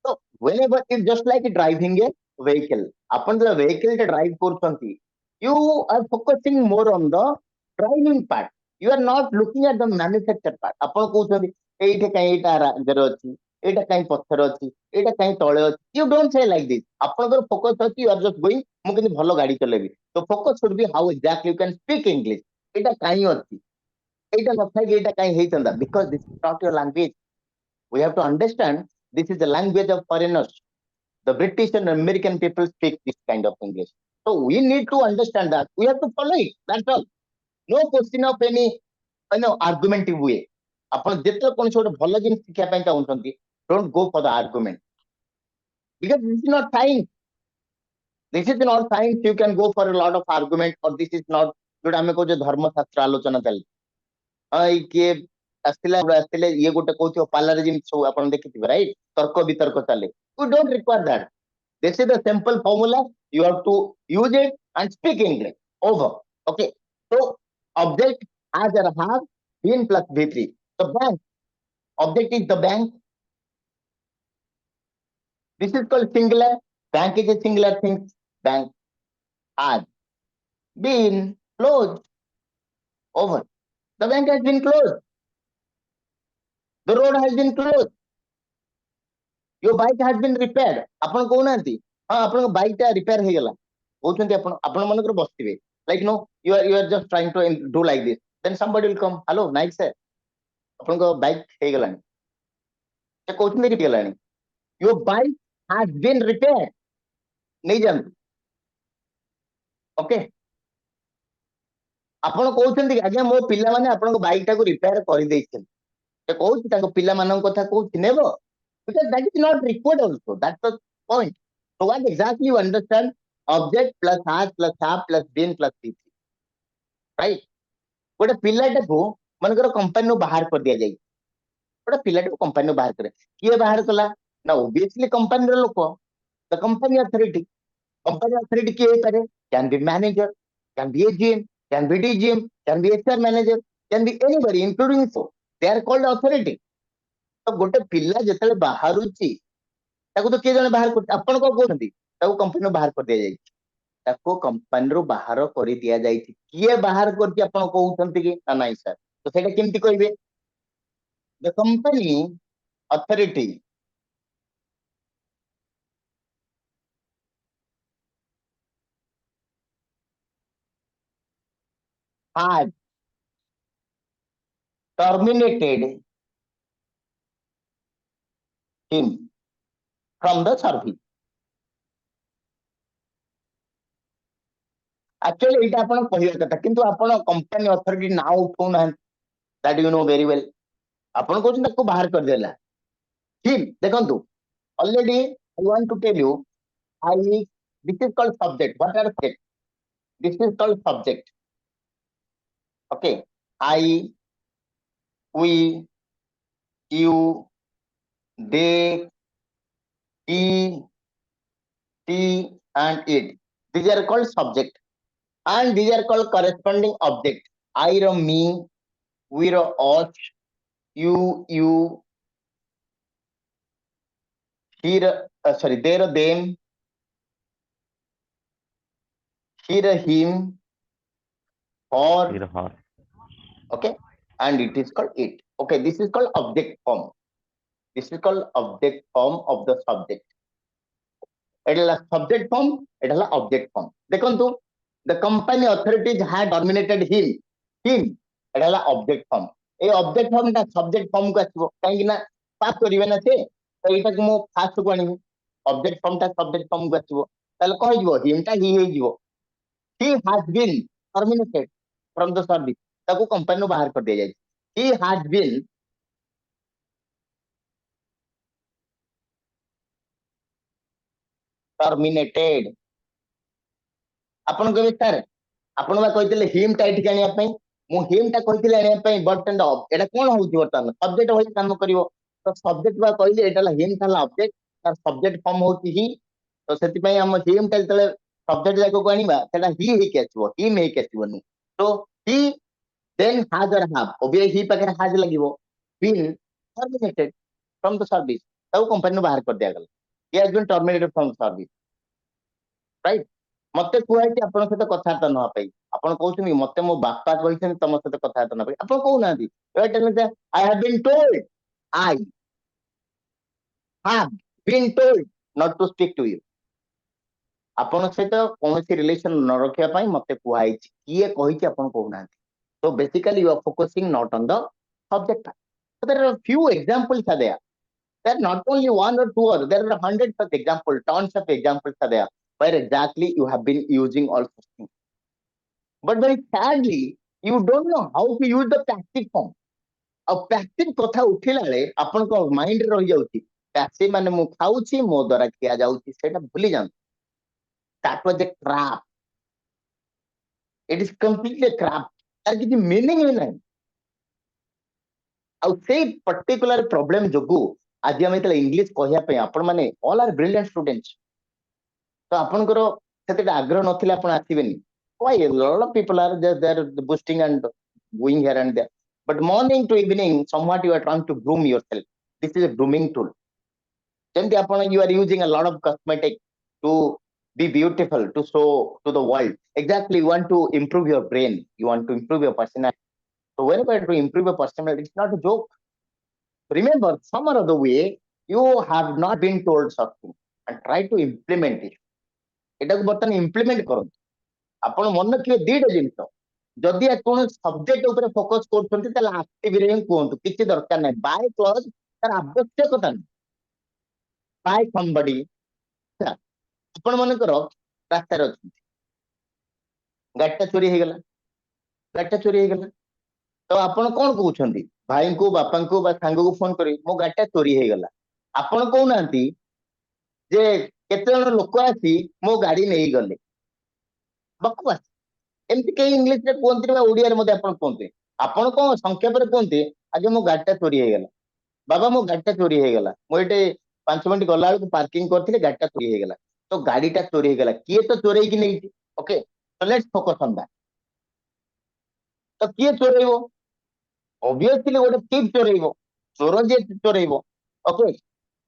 so whenever it's just like driving a vehicle upon the vehicle to drive करछंती you are focusing more on the driving part you are not looking at the manufacture part अपन कहउछंती एइठे काई एटा Roger अछि एटा काई पत्थर अछि एटा काई तळे अछि you don't say like this अपन को focus अछि you are just going मु किनि भलो गाड़ी चलेबी तो focus should be how exactly you can speak english एटा काई अछि एटा नथाय कि एटा काई हेइतंदा because this is not your language we have to understand this is the language of foreigners the British and American people speak this kind of English. So we need to understand that. We have to follow it. That's all. No question of any argumentative way. अपन जेतले कोन छोटे भलो जिन शिक्षा ପାଇଁ चाहउछंती don't go for the argument because this is not science this is not science you can go for a lot of argument or this is not जोटा हमें को धर्म शास्त्र आलोचना चल आई के आस्तिले ये गोटे कहउथियो पार्लरिज्म सब अपन देखिथिबे राइट तर्क वितर्क चले we don't require that this is the simple formula you have to use it and speak English over okay so object has or have been plus b3 the bank object is the bank this is called singular bank is a singular thing bank has been closed over the bank has been closed the road has been closed your bike has been repaired ଆପଣ କହୁନାହାନ୍ତି ହଁ ଆପଣଙ୍କ bike ଟା repair ହେଇଗଲା କହୁଛନ୍ତି ଆପଣ ମନେକର ବସିଥିବେ like no you are just trying to do like this then somebody will come hello nice sir ଆପଣଙ୍କ ବାଇକ୍ ହେଇଗଲାଣି ସେ କହୁଛନ୍ତି ହେଇଗଲାଣି your bike has been repaired ନେଇଯାଆନ୍ତୁ ଓକେ ଆପଣ କହୁଛନ୍ତି ଆଜ୍ଞା ମୋ ପିଲାମାନେ ଆପଣଙ୍କ ବାଇକ୍ ଟାକୁ ରିପେୟାର କରିଦେଇଛନ୍ତି ସେ କହୁଛି ତାଙ୍କ ପିଲାମାନଙ୍କ କଥା କହୁଛି ନେବ because that is not required also that's the point so what exactly you understand object plus has plus have plus been plus pp right ଗୋଟେ ପିଲାଟାକୁ ମନେକର କମ୍ପାନୀରୁ ବାହାର କରିଦିଆଯାଇଛି ଗୋଟେ ପିଲାଟାକୁ କମ୍ପାନୀରୁ ବାହାର କରେ କିଏ ବାହାର କଲା ନା obviously କମ୍ପାନୀର ଲୋକ the company authority କିଏ ହେଇପାରେ can be manager can be agm can be dgm can be hr manager can be anybody including so they are called authority ତ ଗୋଟେ ପିଲା ଯେତେବେଳେ ବାହାରୁଛି ତାକୁ ତ କିଏ ଜଣେ ବାହାର କରୁଛି ଆପଣ କଣ କହୁଛନ୍ତି ତାକୁ କମ୍ପାନୀରୁ ବାହାର କରିଦିଆଯାଇଛି ତାକୁ କମ୍ପାନୀରୁ ବାହାର କରିଦିଆଯାଇଛି କିଏ ବାହାର କରିଛି ଆପଣ କହୁଛନ୍ତି କି ନା ନାଇଁ ସାର୍ ତ ସେଇଟା କେମିତି କହିବେ the company authority had terminated him from the service actually ଏଇଟା ଆପଣ କହିବା କଥା କିନ୍ତୁ ଆପଣ କମ୍ପାନୀ ଅଥରିଟି ନାଁ ଉଠଉନାହାନ୍ତି that you know very well ଆପଣ କହୁଛନ୍ତି ତାକୁ ବାହାର କରିଦେଲା him ଦେଖନ୍ତୁ already I want to tell you I this is called subject what are subject this is called subject okay I we you they he she and it these are called subject and these are called corresponding object I or me we or us you here sorry there or them here him or
here her.
okay and it is called it okay this is called object form this is called object form of the subject it is a subject form it is a object form ଦେଖନ୍ତୁ the company authorities had terminated him it is a object form এই object form ଟା subject form କୁ ଆସିବ କାହିଁକି ନା pass କରିବେ ନା ସେ ତ ଏଇଟାକୁ ମୁଁ ଫାଷ୍ଟ କୁ ଆଣିବି object form ଟା subject form କୁ ଆସିବ ତାହେଲେ କଣ ହେଇଯିବ him ଟା he ହେଇଯିବ he has been terminated from the service ତାକୁ କମ୍ପାନୀରୁ ବାହାର କରିଦିଆଯାଇଛି he has been terminated ଆପଣ କହିବେ ସାର୍ ଆପଣ ବା କହିଥିଲେ him ଟା ଏଠିକି ଆଣିବା ପାଇଁ ମୁଁ him ଟା କହିଥିଲି ଆଣିବା ପାଇଁ but ଏଇଟା କଣ ହଉଛି ବର୍ତ୍ତମାନ ସବଜେକ୍ଟ ଭଳି କାମ କରିବ ତ ସବଜେକ୍ଟ ବା କହିଲି ଏଇଟା ହେଲା him ଟା ହେଲା ଅବଜେକ୍ଟ ତାର ସବଜେକ୍ଟ ଫର୍ମ ହଉଛି he ତ ସେଥିପାଇଁ ଆମ him ଟା ଯେତେବେଳେ ସବଜେକ୍ଟ ଯାକକୁ ଆଣିବା ସେଟା he ହେଇକି ଆସିବ him ହେଇକି ଆସିବନି ତ he then has or have obviously he ପାଖରେ has ଲାଗିବ been terminated from the service ତାକୁ କମ୍ପାନୀରୁ ବାହାର କରିଦିଆଗଲା he has been terminated from the service right ମତେ କୁହାଯାଇଛି ଆପଣଙ୍କ ସହିତ କଥାବାର୍ତ୍ତା ନହେବା ପାଇଁ ଆପଣ କହୁଛନ୍ତି ମତେ ମୋ ବାପା କହିଛନ୍ତି ତମ ସହିତ କଥାବାର୍ତ୍ତା ନହେବା ପାଇଁ ଆପଣ କହୁନାହାନ୍ତି I have been told I have been told not to speak to you ଆପଣଙ୍କ ସହିତ କୌଣସି ରିଲେସନ ନ ରଖିବା ପାଇଁ ମତେ କୁହାଯାଇଛି କିଏ କହିଛି ଆପଣ କହୁନାହାନ୍ତି so basically you are focusing not on the subject so there are a few examples are there there are not only one or two other there are hundreds of examples tons of examples are there where exactly you have been using all such things but very sadly you don't know how to use the passive form ଆଉ passive କଥା ଉଠିଲା ବେଳେ ଆପଣଙ୍କ mind ରେ ରହିଯାଉଛି passive ମାନେ ମୁଁ ଖାଉଛି ମୋ ଦ୍ୱାରା ଖିଆ ଯାଉଛି ସେଇଟା ଭୁଲି ଯାଆନ୍ତୁ that was a trap it is completely a trap ତାର କିଛି meaning ହିଁ ନାହିଁ ଆଉ ସେଇ particular problem ଯୋଗୁ ଆଜି ଆମେ ଯେତେବେଳେ ଇଂଲିଶ କହିବା ପାଇଁ ଆପଣ ମାନେ all are brilliant students ତ ଆପଣଙ୍କର ସେତେଟା ଆଗ୍ରହ ନଥିଲେ ଆପଣ ଆସିବେନି why a lot of people are just there boosting and going here and there but morning to evening somewhat you are trying to groom yourself this is a grooming tool ଯେମିତି ଆପଣ you are using a lot of cosmetic to be beautiful to show to the world exactly you want to improve your brain you want to improve your personality so whenever to improve your personality it's not a joke remember some other way you have not been told something and try to implement it. ଏଟାକୁ ବର୍ତ୍ତମାନ implement କରନ୍ତୁ। ଆପଣ ମନେ ରଖିବେ ଦିଟା ଜିନିଷ, ଯଦି କୌଣସି ସବଜେକ୍ଟ ଉପରେ ଫୋକସ କରୁଛନ୍ତି ତାହେଲେ ଆକ୍ଟିଭରେ ହିଁ କୁହନ୍ତୁ, କିଛି ଦରକାର ନାହିଁ। ବାଏ କ୍ଲଜ ତାର ଆବଶ୍ୟକତା ନାହିଁ। ବାଏ somebody, ଆପଣ ମନେକର ରାସ୍ତାରେ ଅଛନ୍ତି, ଗାଡିଟା ଚୋରି ହେଇଗଲା, ତ ଆପଣ କଣ କହୁଛନ୍ତି? ଭାଇଙ୍କୁ, ବାପାଙ୍କୁ ବା ସାଙ୍ଗକୁ ଫୋନ କରି ମୋ ଗାଡିଟା ଚୋରି ହେଇଗଲା। ଆପଣ କହୁନାହାନ୍ତି ଯେ କେତେ ଜଣ ଲୋକ ଆସି ମୋ ଗାଡି ନେଇଗଲେ। ବକବାସ। ଏମିତି କେହି ଇଂଲିଶରେ କୁହନ୍ତିନି ବା ଓଡିଆରେ ମଧ୍ୟ ଆପଣ କୁହନ୍ତି। ଆପଣ କଣ ସଂକ୍ଷେପରେ କୁହନ୍ତି, ଆଜ୍ଞା ମୋ ଗାଡିଟା ଚୋରି ହେଇଗଲା, ବାବା ମୋ ଗାଡିଟା ଚୋରି ହେଇଗଲା, ମୁଁ ଏଠି 5 ମିନିଟ୍ ଗଲା ବେଳକୁ ପାର୍କିଂ କରିଥିଲି, ଗାଡିଟା ଚୋରି ହେଇଗଲା। ତ ଗାଡିଟା ଚୋରି ହେଇଗଲା, କିଏ ତ ଚୋରେଇକି ନେଇଛି। Okay, let's focus on that. ତ କିଏ ଚୋରେଇବ? ଅବଭିୟସଲି ଗୋଟେ ଥିପ୍ ଚୋରେଇବ, ଚୋର ଯିଏ ଚୋରେଇବ। ଓକେ,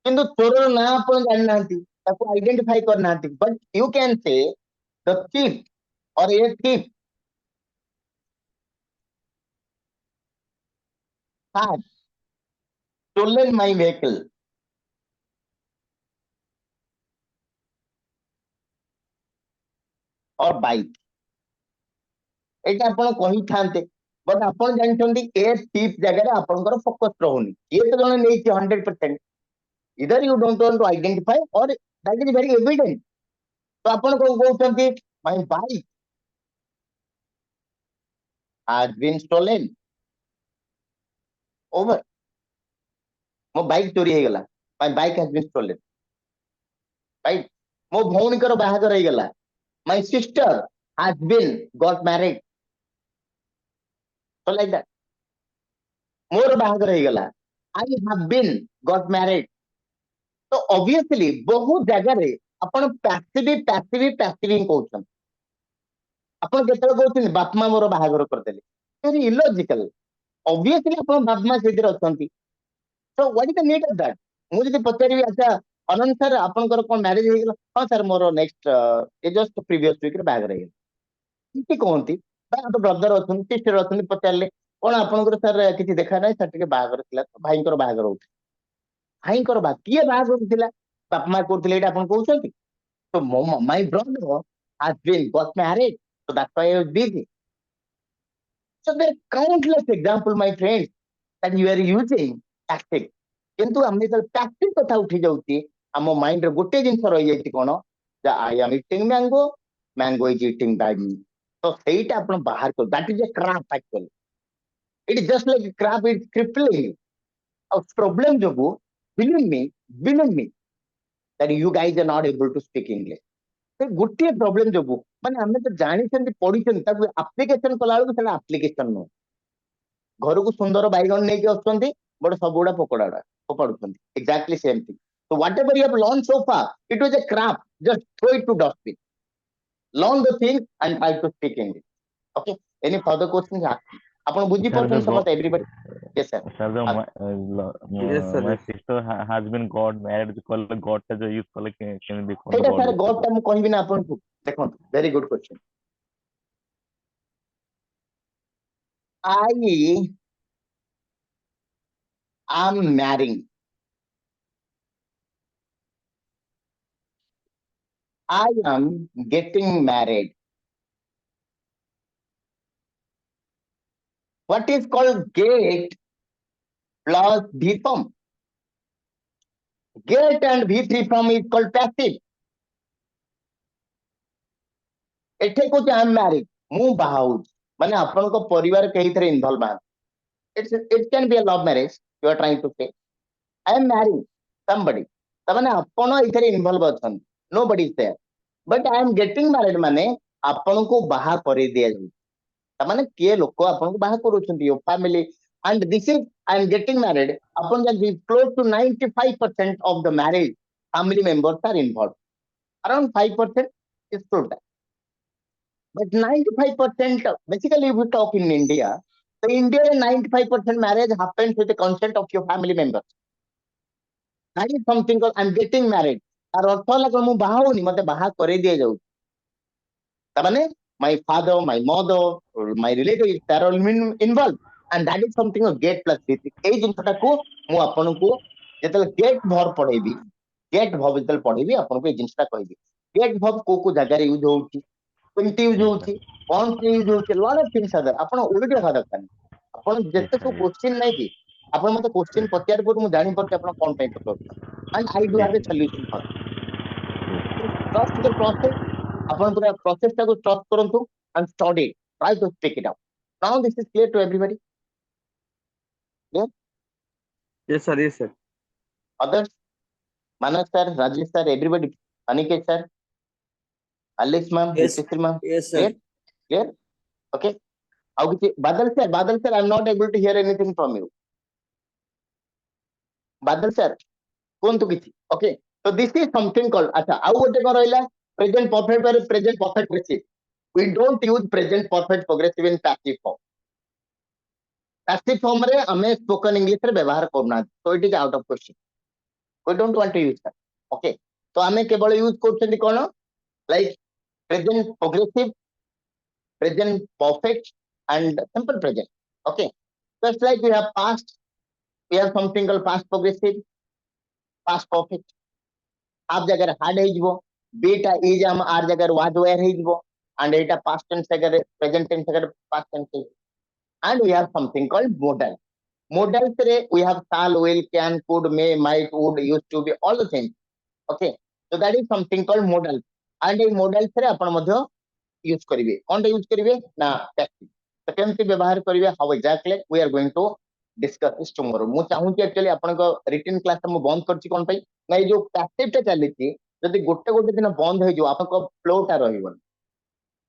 କିନ୍ତୁ ଚୋରର ନାଁ ଆପଣ ଜାଣିନାହାନ୍ତି, ତାକୁ ଆଇଡେଣ୍ଟିଫାଇ କରିନାହାନ୍ତି, but you can say the thief or a thief has stolen my vehicle or bike। ଏଇଟା ଆପଣ କହିଥାନ୍ତେ, ବଟ୍ ଆପଣ ଜାଣିଛନ୍ତି ଏ ଥିପ୍ ଜାଗାରେ ଆପଣଙ୍କର ଫୋକସ ରହୁନି। କିଏ ତ ଜଣେ ନେଇଛି 100%, either you don't want to identify or that is very evident। ତ ଆପଣ କଣ କହୁଛନ୍ତି, my bike has been stolen, over, ମୋ ବାଇକ୍ ଚୋରି ହେଇଗଲା, my bike has been stolen, right? ମୋ ଭଉଣୀଙ୍କର ବାହାଘର ହେଇଗଲା, my sister has been got married, so like that। ମୋର ବାହାଘର ହେଇଗଲା, I have been got married। ତ obviously ବହୁତ ଜାଗାରେ ଆପଣ ପ୍ୟାସିଭ ହିଁ କହୁଛନ୍ତି। ଆପଣ କେତେବେଳେ କହୁଛନ୍ତି ବାପା ମା ମୋର ବାହାଘର କରିଦେଲେ, ଭେରି ଇଲୋଜିକାଲ। obviously ଆପଣ ବାପା ମା ସେଇଥିରେ ଅଛନ୍ତି। so what is the need of that? ମୁଁ ଯଦି ପଚାରିବି, ଆଚ୍ଛା ଅନନ୍ତ ସାର୍ ଆପଣଙ୍କର କଣ ମ୍ୟାରେଜ ହେଇଗଲା? ହଁ ସାର୍ ମୋର ନେକ୍ସଟ ଜଷ୍ଟ ପ୍ରିଭିୟସ ୱିକରେ ବାହାଘର ହେଇଗଲା। ଏମିତି କହନ୍ତି, ବା ବ୍ରଦର ଅଛନ୍ତି, ସିଷ୍ଟର ଅଛନ୍ତି, ପଚାରିଲେ କଣ ଆପଣଙ୍କର ସାର୍ କିଛି ଦେଖା ନାହିଁ ସାର୍, ଟିକେ ବାହାଘର ଥିଲା, ଭାଇଙ୍କର ବାହାଘର ହଉଥିଲା। ଭାଇଙ୍କର କିଏ ବାହାଘର ଥିଲା? ବାପା ମା କରୁଥିଲେ, ଏଇଟା ଆପଣ କହୁଛନ୍ତି? So my brother has been got married, so that's why I was busy। So there are countless examples, my friends, that you are using tactic। କିନ୍ତୁ ଆମେ ଯେତେବେଳେ tactic କଥା ଉଠି ଯାଉଛି, ଆମ ମାଇଣ୍ଡରେ ଗୋଟେ ଜିନିଷ ରହିଯାଇଛି, କଣ? ଯେ I am eating mango, mango is eating by me। ତ ସେଇଟା ଆପଣ ବାହାର କର, that is a trap actually। it is just like a trap, it's crippling। ଆଉ ପ୍ରୋବ୍ଲେମ ଯୋଗୁ, believe me that you guys are not able to speak English। ଗୋଟିଏ problem ଯୋଗୁ, ମାନେ ଆମେ ତ ଜାଣିଛନ୍ତି, ପଢିଛନ୍ତି, ତାକୁ ଆପ୍ଲିକେସନ କଲା ବେଳକୁ ସେଟା ଆପ୍ଲିକେସନ ନୁହଁ। ଘରକୁ ସୁନ୍ଦର ବାଇଗଣ ନେଇକି ଆସୁଛନ୍ତି, ବଟ ସବୁଗୁଡା ପକୋଡା ଫୋପାଡୁଛନ୍ତି, exactly same thing. So whatever you have learned so far, it was a crap, just throw it to dustbin। learn the thing and try to speak English। okay, any further questions? ଆପଣ ବୁଝିପାରୁଛନ୍ତି ସମସ୍ତେ, everybody? yes sir।
sir,
Yes, sir.
my
Yes.
sister has been got married, କଲେ got ଟା ଯୋଉ use କଲେ କେମିତି କଣ
ସେଇଟା
God
ସାର୍
use
ଗଡ୍
କଲେ?
ଟା ମୁଁ କହିବି ନା ଆପଣଙ୍କୁ, ଦେଖନ୍ତୁ, very good question. I am marrying, I am getting married। what is called get plus V form? Get and V3 form is called passive। ଏଠି କହୁଛି I am married, ମୁଁ ବାହା ହଉଛି, ମାନେ ଆପଣଙ୍କ ପରିବାର କେହିଥିରେ ଇନଭଲ୍ଭ ନାହାନ୍ତି। it can be a love marriage, you are trying to say। I am marrying somebody, ତାମାନେ ଆପଣ ଏଥିରେ ଇନଭଲ୍ଭ ଅଛନ୍ତି, nobody is there। but I am getting married ମାନେ ଆପଣଙ୍କୁ ବାହା କରି ଦିଆଯାଉଛି, ତାମାନେ କିଏ ଲୋକ ଆପଣଙ୍କୁ ବାହା କରୁଛନ୍ତି, your family। and this is I am getting married, ଆପଣ ଜାଣିଛନ୍ତି close to 95% of the marriage family members are involved, around 5% is true that। but 95%, basically if we talk in India, the India 95% marriage happens with the consent of your family members। that is something called I'm getting married। ତାର ଅର୍ଥ ହେଲା କଣ, ମୁଁ ବାହା ହଉନି, ମତେ ବାହା କରେଇ ଦିଆଯାଉଛି। ତାମାନେ my father, my mother, my relatives, they are all involved, and that is something of get plus B3। ଏଇ ଜିନିଷଟାକୁ ମୁଁ ଆପଣଙ୍କୁ ଯେତେବେଳେ get verb ପଢେଇବି get verb ଯେତେବେଳେ ପଢେଇବି ଆପଣଙ୍କୁ ଏଇ ଜିନିଷଟା କହିବି get verb କୋଉ ଜାଗାରେ ୟୁଜ ହଉଛି କେମିତି ୟୁଜ ହଉଛି କଣ ୟୁଜ ହଉଛି lot of things are there ଆପଣ ଓଡିଆ ହବା ଦରକାର ନାହିଁ ଆପଣ ଯେତେ ସବୁ କ୍ୱେଶ୍ଚିନ୍ ନାହିଁ କି ଆପଣ ମତେ କ୍ୱେଶ୍ଚିନ୍ ପଚାରିବା ପୂର୍ବରୁ ମୁଁ ଜାଣିପାରୁଛି ଆପଣ କଣ ପାଇଁ ପଚାରୁଛନ୍ତି and I do have a solution for it. Trust the process ଆପଣ ପୁରା process ଟାକୁ trust କରନ୍ତୁ and study it. Try to pick it up. Now this is clear to everybody.
Yes, sir. Yes, sir.
Others? Manoj sir, Rajesh sir, everybody. Aniket sir, Alice ma'am,
Yes.
Nitishri ma'am.
Yes, sir.
Clear? Clear? Okay. Badal sir, I'm not able to hear anything from you. Badal sir, କୁହନ୍ତୁ କିଛି. Okay. So this is something called, ଆଚ୍ଛା ଆଉ ଗୋଟେ କଣ ରହିଲା present perfect or present perfect progressive. We don't use present perfect progressive in passive form. Passive form ରେ ଆମେ spoken English ରେ ବ୍ୟବହାର କରୁନାହାନ୍ତି. So it is out of question. We don't want to use that. Okay. तो ଆମେ କେବଳ use କରୁଛନ୍ତି କଣ like present progressive, present perfect and simple present. Okay. Just like we have past, we have something called past progressive, past perfect. आप जगह hard ହେଇଯିବ beta is am r जगह was were ହେଇଯିବ and ଏଇଟା past tense जगह present tense जगह past tense and we have something called modal. Modals रे we have shall, will, can, could, may, might, would, used to be, all the things. Okay. So that is something called modal and এই modals रे आपण ମଧ୍ୟ use करिवे कोन use करिवे ना passive. तो केमति व्यवहार करिवे how exactly we are going to discuss this tomorrow. मु चाहूँ कि एक्चुअली आपनको रिटन क्लास मु बंद करछि कोन पई ना ये जो पैसिव टा चलीछि जदि गोटे गोटे दिन बंद हो जो आपको फ्लो टा रहिबन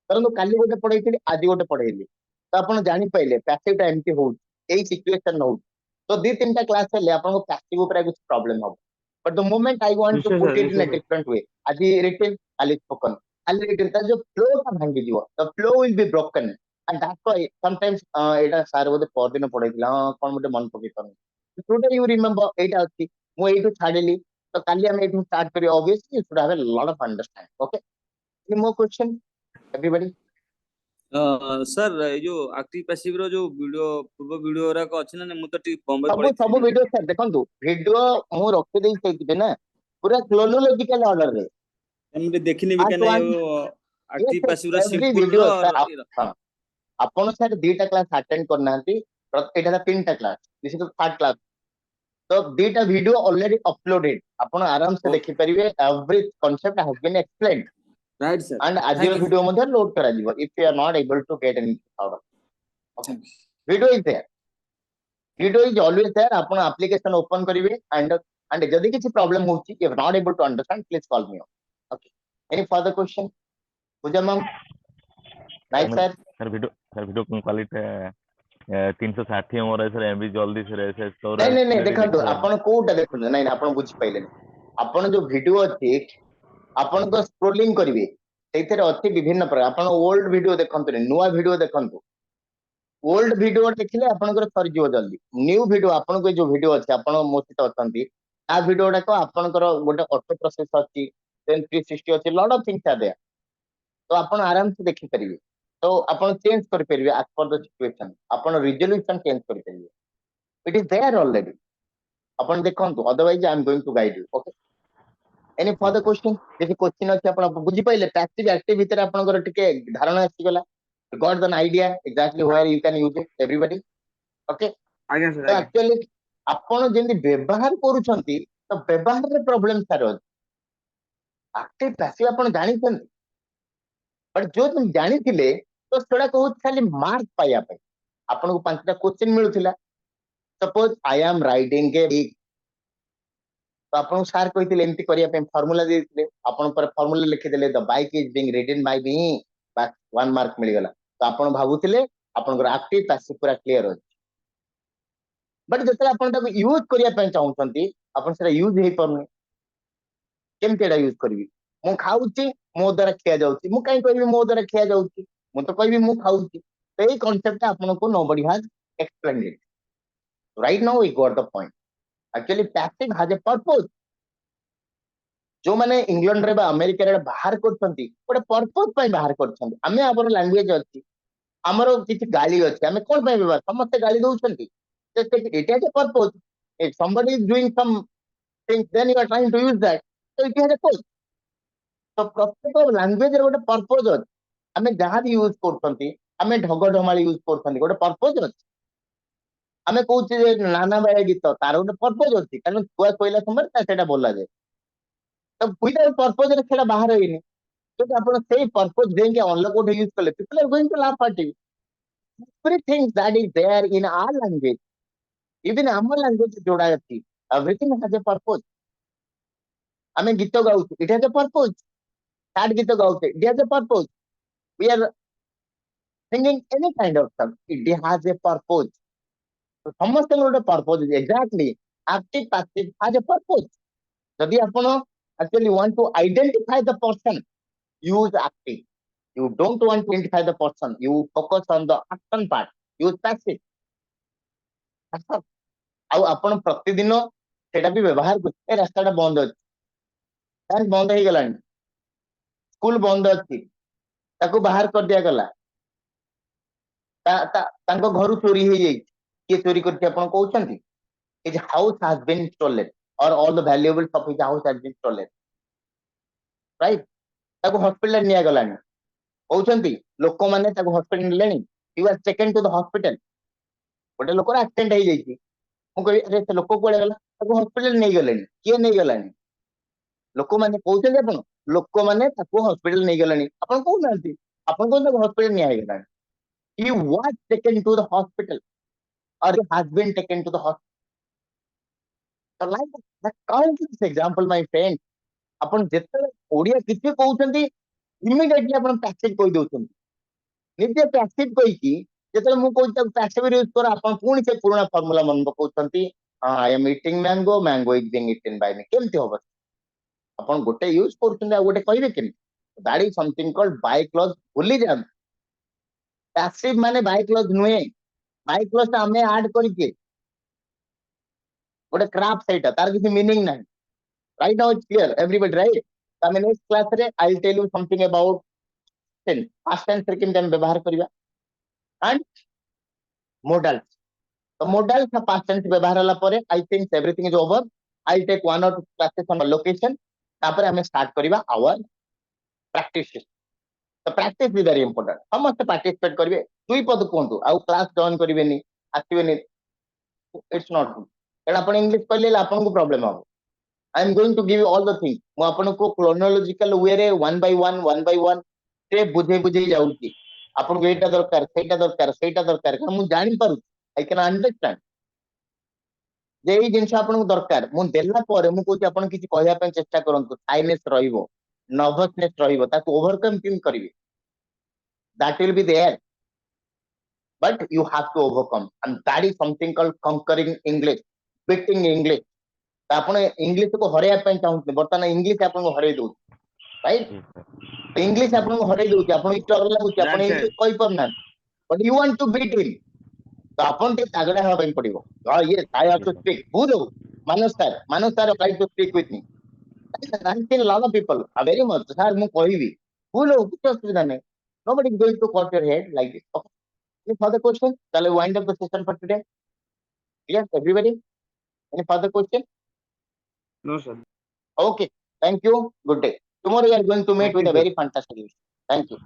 परंतु काली गोटे पढैथिली आज गोटे पढैली तो आपण जानि पाइले पैसिव टा एमती हो एई सिचुएशन हो तो दी तीनटा क्लास हेले आपनको पैसिव ऊपर कुछ प्रॉब्लम हो but the moment I want to
Yes,
put
sir.
It
Yes,
in a
sir.
Different way आज रिटन काली स्पोकन काली रिटन ता जो फ्लो टा भांगी दियो the flow will be broken and that's why sometimes एटा सार बोले परदिन पढैतिला कोन मोटे मन पकि पर टुडे यू रिमेंबर एटा अछि मु एटू छाडिली तो काली हम एटू स्टार्ट करी obviously you should have a lot of understanding okay any more question everybody
sir ये जो एक्टिव पैसिव रो जो वीडियो पूर्व वीडियो रा को अछि ना मु तो टी बॉम्बे
सब
पढी
सब वीडियो सर देखंतु वीडियो मु रखि देई सैति ना पूरा क्रोनोलॉजिकल ऑर्डर रे
एमटी देखिनी भी
पार्ट
कने
1
एक्टिव पैसिव रा
एवरी
सिंपल रो
वीडियो
और
सर आपण सर दीटा क्लास अटेंड करनांती एटा तीनटा class this is third class तो दीटा वीडियो ऑलरेडी अपलोडेड आपण आराम से
Oh.
देखि परिवे every concept has been explained
right sir
and आज
Thank you.
वीडियो मध्ये लोड करा जीवो if you are not able to get any out of okay video is there video is always there आपण application open करिवे and जदि किछि problem होछि you are not able to understand please call me okay any further question Pooja ma'am nice sir
sir video quality 360 more sir MB जल्दी से रहे तो
नहीं देखंतु आपण कोटा देखंतु नहीं आपण बुझि पाइले आपण जो वीडियो अछि आपण तो स्क्रोलिंग करिवे सेथरे अछि विभिन्न प्रकार आपण ओल्ड वीडियो देखंतु नुवा वीडियो देखंतु ओल्ड वीडियो देखिले आपनकर सर जीव जल्दी न्यू वीडियो आपनको जो वीडियो अछि आपण मोसित अछंती आ वीडियोटा को आपनकर गोटे ऑटो प्रोसेस अछि देन 360 अछि lot of things are there तो आपण आराम से देखि परिवे तो आपण चेंज कर परिवे एज पर द सिचुएशन आपण रिजोल्यूशन चेंज कर परिवे इट इज देयर ऑलरेडी आपण देखंतु otherwise I am going to guide you okay any further question जैसे क्वेश्चन अछि आपण बुझि पाइले पैसिव एक्टिव भीतर आपनकर टिके धारणा आसी गला got an idea exactly where you can use it everybody okay
आज्ञा सर
तो
आज्ञा
actually आपण जेंति व्यवहार करूछंती तो व्यवहार रे प्रॉब्लम सार एक्टिव पैसिव आपण जानि छंती बट जो तुम जानि थिले तो सेडा कहू खाली मार्क पाया पे आपण को पांचटा क्वेश्चन मिलुथिला suppose I am writing a book तो आपण सार कहिथिले एमती करिया पे फार्मूला देथिले आपण पर फार्मूला लिखि देले the bike is being written by me बस 1 मार्क मिल गला तो आपण भाबुथिले आपण एक्टिव पैसिव पूरा क्लियर हो बट जते आपण ताको यूज करिया पे चाहउछंती आपण सेरा यूज हे परने केमते एडा यूज करबी मु खाउची मो द्वारा खिया जाउची मु काई कहबी मो द्वारा खिया जाउची मु तो कहबी मु खाउची तो एई कांसेप्ट आपण को nobody has explained it right now we got the point actually passive has a purpose जो माने इंग्लैंड रे बा अमेरिका रे बाहर करछंती गोटे पर्पस पई बाहर करछंती हमें आबर लैंग्वेज अछि हमरो किछि गाली अछि हमें कोन पई व्यवहार समस्त गाली दउछंती it has a purpose if somebody is doing some things, then you are trying to use that. So it has a purpose. So ପ୍ରତ୍ୟେକ language ରେ ଗୋଟେ purpose ଅଛି. ଆମେ ଯାହା ବି use କରୁଛନ୍ତି, ଆମେ ଢଗ ଢମାଳି use କରୁଛନ୍ତି, ଗୋଟେ purpose ଅଛି. ଆମେ କହୁଛେ ଯେ ନାନା ବାୟା ଗୀତ, ତାର ଗୋଟେ purpose ଅଛି, କାରଣ ଛୁଆ ଶୋଇଲା ସମୟରେ ସେଇଟା ବୋଲାଯାଏ. ତ without purpose ରେ ସେଇଟା ବାହାର ହେଇନି. ଯଦି ଆପଣ ସେଇ purpose ଯାଇକି ଅଲଗା କୋଉଠି use କଲେ, people are going to laugh at you. Everything that is there in our language, even our language ଯୋଉଟା ଅଛି, everything has a purpose. ଆମେ ଗୀତ ଗାଉଛୁ, it has a purpose. sad ଗୀତ ଗାଉଛେ, it has a purpose. We are singing any kind of song, it has a purpose. So ସମସ୍ତଙ୍କର ଗୋଟେ purpose ଅଛି. Exactly, active passive has a purpose. ଯଦି ଆପଣ actually want to identify the person, use active. You don't want to identify the person, you focus on the action part, use passive. That's all. ଆଉ ଆପଣ ପ୍ରତିଦିନ ସେଟା ବି ବ୍ୟବହାର କରୁ, ଏ ରାସ୍ତାଟା ବନ୍ଦ ଅଛି, ଫ୍ୟାନ୍ ବନ୍ଦ ହେଇଗଲାଣି, ସ୍କୁଲ ବନ୍ଦ ଅଛି, ତାକୁ ବାହାର କରିଦିଆଗଲା, ତାଙ୍କ ଘରୁ ଚୋରି ହେଇଯାଇଛି, କିଏ ଚୋରି କରିଛି ଆପଣ କହୁଛନ୍ତି? His house has been stolen or all the valuables of his house has been stolen, right? ତାକୁ ହସ୍ପିଟାଲ ନିଆଗଲାଣି, କହୁଛନ୍ତି ଲୋକମାନେ ତାକୁ hospital ନେଲେଣି, he was taken to the hospital. ଗୋଟେ ଲୋକର ଆକ୍ସିଡେଣ୍ଟ ହେଇଯାଇଛି, ମୁଁ କହିବି ଆରେ ସେ ଲୋକ କୁଆଡେ ଗଲା, ତାକୁ ହସ୍ପିଟାଲ ନେଇଗଲେଣି, କିଏ ନେଇଗଲାଣି? ଲୋକମାନେ କହୁଛନ୍ତି, ଆପଣ ଲୋକମାନେ ତାକୁ ହସ୍ପିଟାଲ ନେଇଗଲାଣି, ଆପଣ କହୁନାହାନ୍ତି, ଆପଣ କହୁଛନ୍ତି ତାକୁ ହସ୍ପିଟାଲ ନିଆ ହେଇଗଲାଣି. He was taken to the hospital or he has been taken to the hospital. So like that counts this example, my friend. ଆପଣ ଯେତେବେଳେ ଓଡିଆ କିଛି କହୁଛନ୍ତି, immediately ଆପଣ passive କହିଦଉଛନ୍ତି, ନିଜେ passive କହିକି ଯେତେବେଳେ ମୁଁ କହୁଛି ତାକୁ passive use କର, ଆପଣ ପୁଣି ସେ ପୁରୁଣା ଫର୍ମୁଲା ମନେ ପକାଉଛନ୍ତି, I am eating mango, mango is being eaten by me. କେମିତି ହବ? ଆପଣ ଗୋଟେ ୟୁଜ କରୁଛନ୍ତି ଆଉ ଗୋଟେ କହିବେ କେମିତି? That is something called by clause. ଭୁଲି ଯାଆନ୍ତୁ, passive ମାନେ by clause ନୁହେଁ, by clause ଟା ଆମେ add କରିଛେ, ଗୋଟେ କ୍ରାଫ୍ଟ ସେଇଟା, ତାର କିଛି ମିନିଂ ନାହିଁ. Right now it's clear, everybody, right? ଆମେ next class ରେ I'll tell you something about tense, past tense ରେ କେମିତି ଆମେ ବ୍ୟବହାର କରିବା, and modals. So modals ବା past tense ବ୍ୟବହାର ହେଲା ପରେ I think everything is over. I'll take 1 or 2 classes on location, ତାପରେ ଆମେ start କରିବା our practice. The practice is very important. ସମସ୍ତେ participate କରିବେ, ଦୁଇ ପଦ କୁହନ୍ତୁ, ଆଉ class join କରିବେନି, ଆସିବେନି, it's not good. କାରଣ ଆପଣ ଇଂଲିଶ କହିଲେ ଆପଣଙ୍କୁ ପ୍ରୋବ୍ଲେମ ହବ. I am going to give you all the things. ମୁଁ ଆପଣଙ୍କୁ chronological way ରେ one by one step ବୁଝେଇ ଯାଉଛି, ଆପଣଙ୍କୁ ଏଇଟା ଦରକାର, ସେଇଟା ଦରକାର, କାରଣ ମୁଁ ଜାଣିପାରୁଛି, I can understand ଯେ ଏଇ ଜିନିଷ ଆପଣଙ୍କୁ ଦରକାର, ମୁଁ ଦେଲା ପରେ ମୁଁ କହୁଛି ଆପଣ କିଛି କହିବା ପାଇଁ ଚେଷ୍ଟା କରନ୍ତୁ, ସାଇନେସ୍ ରହିବ, ନର୍ଭସନେସ୍ ରହିବ, ତାକୁ ଓଭରକମ୍ କେମିତି କରିବେ? That will be there, but you have to overcome, and that is something called conquering English, beating English. ଆପଣ ଇଂଲିଶକୁ ହରେଇବା ପାଇଁ ଚାହୁଁଛନ୍ତି, ବର୍ତ୍ତମାନ ଇଂଲିଶ ଆପଣଙ୍କୁ ହରେଇ ଦଉଛି, ରାଇଟ? ଇଂଲିଶ ଆପଣଙ୍କୁ ହରେଇ ଦଉଛି, ଆପଣଙ୍କୁ ଡର ଲାଗୁଛି, ଆପଣ English କହିପାରୁନାହାନ୍ତି, but you want to beat him. ତ ଆପଣ ଟିକେ ତାଗଡା ହେବା ପାଇଁ ପଡିବ. Yes, I have to speak. ଭୁଲ ହଉ, Manoj sir tried to speak with me. I've seen a lot of people are very much, sir ମୁଁ କହିବି, ଭୁଲ ହଉ, କିଛି ଅସୁବିଧା ନାହିଁ. Nobody is going to cut your head like this. Okay. Any further question? Shall I wind up the session for today? Yes, everybody? Any further question?
No, sir.
Okay. Thank you. Good day. Tomorrow we are going to meet
Thank
with
you,
a
sir.
very fantastic issue. Thank you.